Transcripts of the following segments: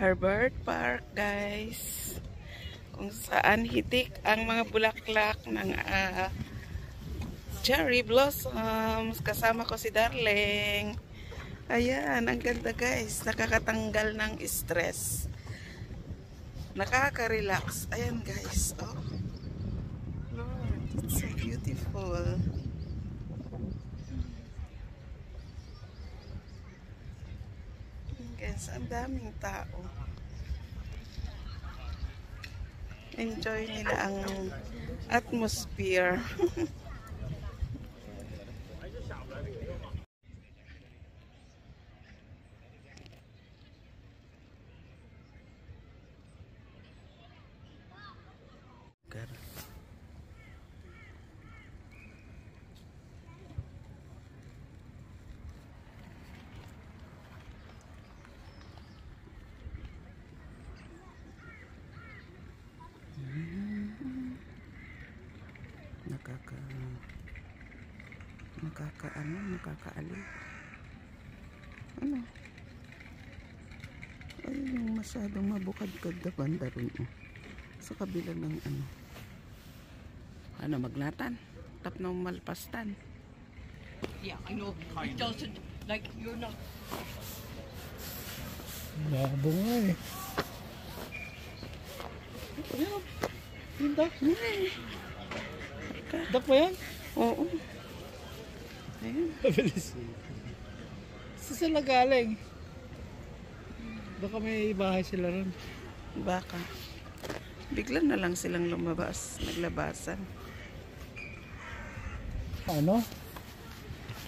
Herbert Park, guys. Kung saan hitik ang mga bulaklak ng cherry blossoms. Kasama ko si Darling. Ayan, ang ganda guys. Nakakatanggal ng stress. Nakaka-relax. Ayan guys. Oh. Lord, it's so beautiful. Guys, ang daming tao. Enjoy nila ang atmosphere. Nakakaaliw. Ano? Ayun yung masyadong mabukad-kad na banda rin. Sa kabila ng ano. Ano, maglatan? Tap na malpastan. Yeah, I know. It doesn't, like, you're not... Labo nga eh. Ayun. Yung duck. Duck ba yan? Oo. Ayun. Mabilis. Saan sila galing? Baka may bahay sila ron. Baka. Bigla na lang silang lumabas. Naglabasan. Ano?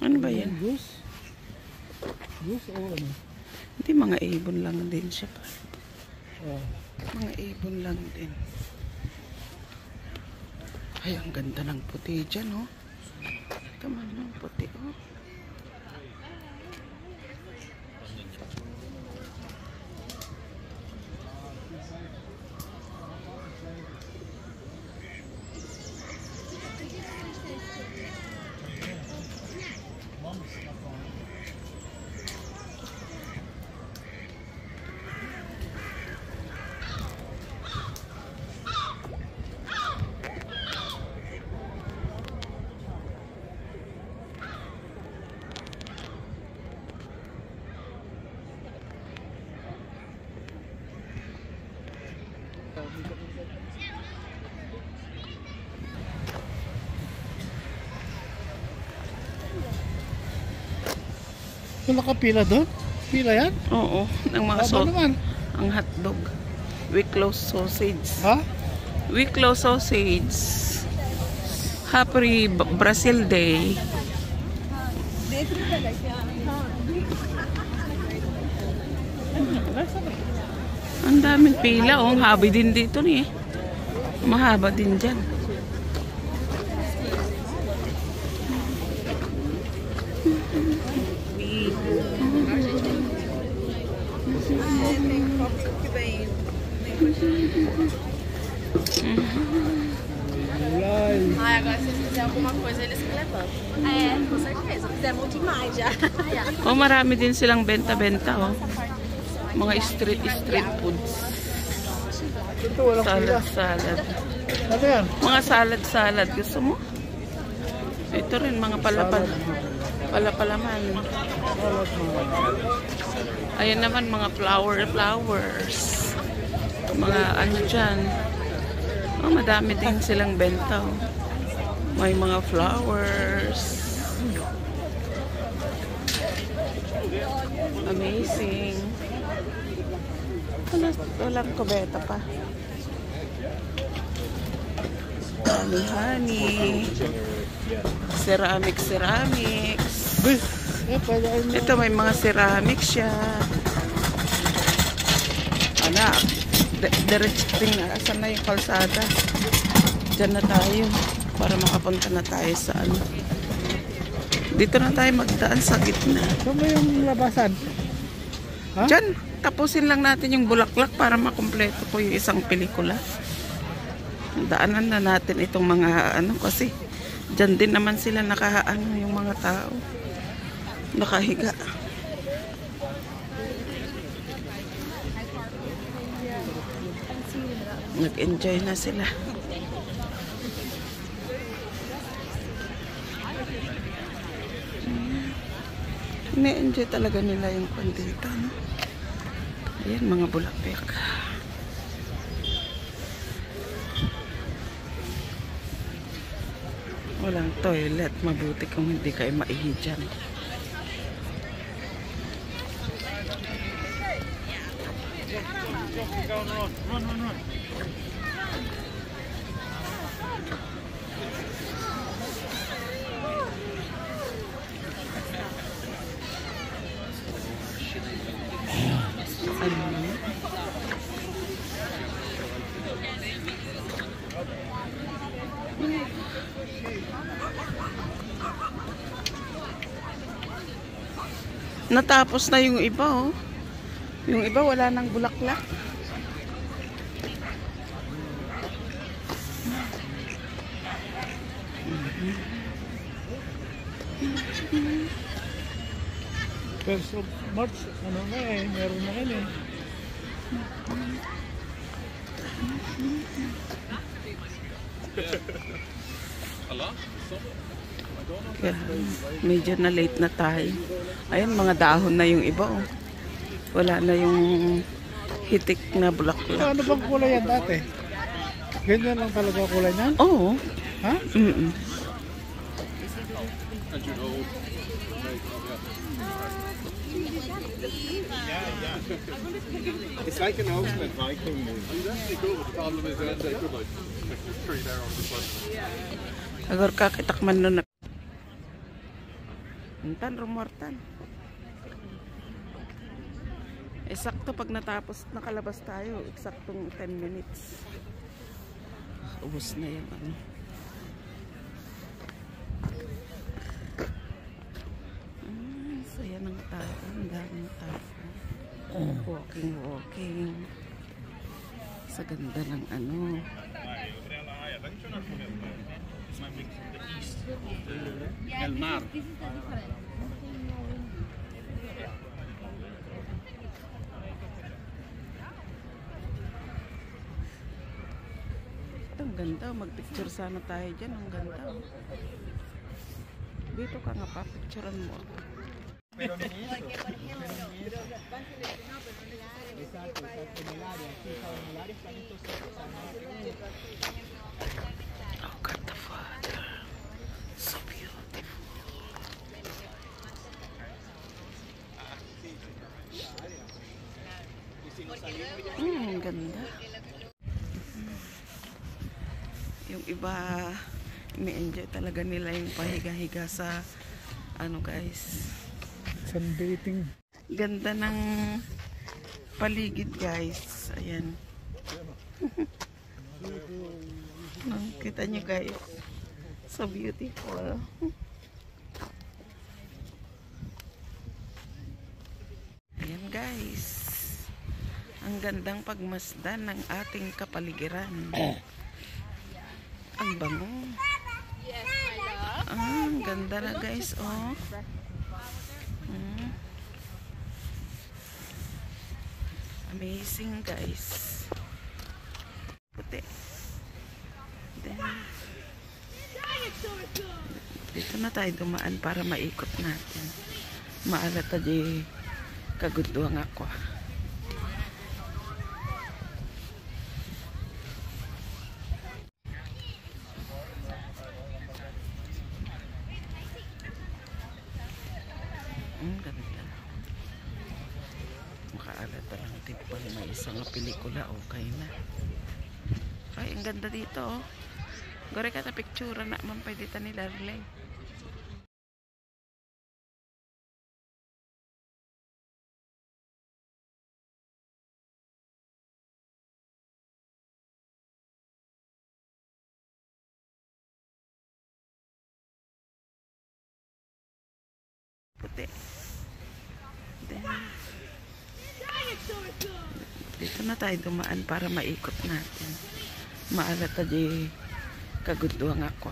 Ano ba yan? Goose? Goose o ano? Hindi, mga ibon lang din siya pa. Oh. Mga ibon lang din. Ay, ang ganda ng puti dyan, oh. Ito man ng puti, oh. Yung nakapila doon? Pila yan? Oo, ng mga naman? Ang hotdog. Wicklow sausage. Ha? Wicklow sausage. Happy Brazil Day. Ang daming pila, oh. Habi din dito ni. Mahaba din dyan. Ai, agora se eles fizerem alguma coisa, eles que levantam. É, com certeza. Fizemos demais já. Oh, marami din silang benta-benta, oh. Mga street foods. Ito walang pila. Salad. Ano yan? Mga salad. Gusto mo? Ito rin, mga palapalaman. Ayan naman, mga flowers. Mga ano dyan. Oh, madami din silang benta, oh. May mga flowers. Amazing. Walang kubeta pa. Honey. Ceramics. Ito may mga ceramics siya. Anak, diretso tingnan. Asan na yung kalsada? Diyan na tayo. Para makapunta na tayo sa ano. Dito na tayo magdaan sa gitna. Saan ba yung labasan? Ha? Diyan, tapusin lang natin yung bulaklak para makumpleto ko yung isang pelikula. Daanan na natin itong mga ano kasi dyan din naman sila nakaano yung mga tao. Nakahiga. Nag-enjoy na sila. Ine-enjoy talaga nila yung pandita, no? Ayan, mga bulapik. Walang toilet. Mabuti kung hindi kayo maihi dyan. Natapos na yung iba, oh. Yung iba wala nang bulaklak. First of March, ano na eh, meron na yan eh. Kaya, medyo na late na tayo. Ayun, mga dahon na yung iba, oh. Wala na yung hitik na bulaklak. Ano bang kulay yan dati? Ganyan lang talaga kulay niyan? Oo. Ha? Mm-mm. It's like an ultimate Viking movie. It's actually cool, but the problem is that they could like tree there on the front. Agar kakitakman nun na. Intan, rumortan. Eksakto pag natapos, nakalabas tayo. Eksaktong 10 minutes. Ubus na yung ano. Saya ng tao. Ang daming tao. Walking. Sa ganda ng ano. El Mar. Ang ganda. Magpicture sana tayo dyan. Ang ganda. Dito ka nga pa. Picturean mo. Oh, God the Father. So beautiful. Ang ganda. Yung iba, ini-enjoy talaga nila yung pahiga-higa sa ano, guys. Sunbathing. Ganda ng paligid, guys. Ayan. Kita nyo, guys. So beautiful. Ayan, guys. Ang gandang pagmasdan ng ating kapaligiran. Ang bango. Ang ganda na, guys. Oh. Amazing, guys. Puti. Then, dito na tayo dumaan para maikot natin. Maalata di kagudwang ako. Ganda. Makaalata lang tipang may isang pelikula, okay na. Ay, ang ganda dito, oh. Gore ka na picture na mampay dito ni Darling. Puti. Then, dito na tayo dumaan para maikot natin. Maalata di kagudwang ako.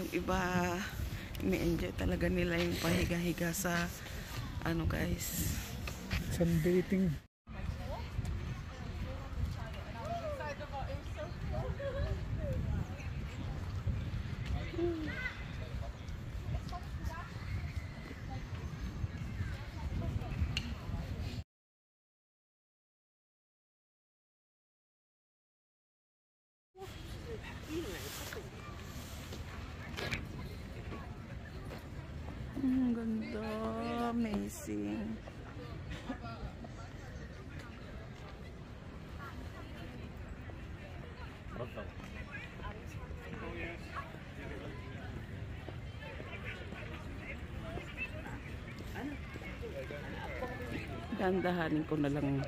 Yung iba ini-enjoy talaga nila yung pahiga-higa sa ano guys. Sunbathing. Ganda, amazing. Dandahanin ko na lang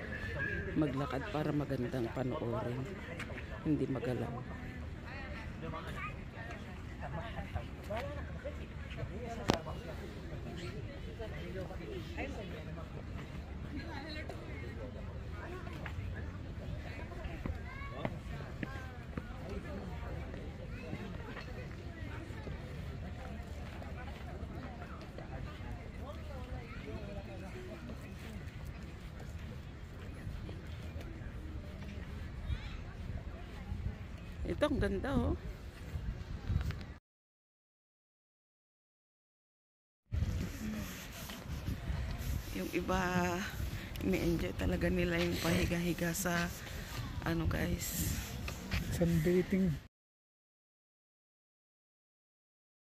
maglakad para magandang panoorin. Hindi magalaw. Ito ang ganda oh. Yung iba ini-enjoy talaga nila yung pahiga-higa sa ano guys. Sunbathing.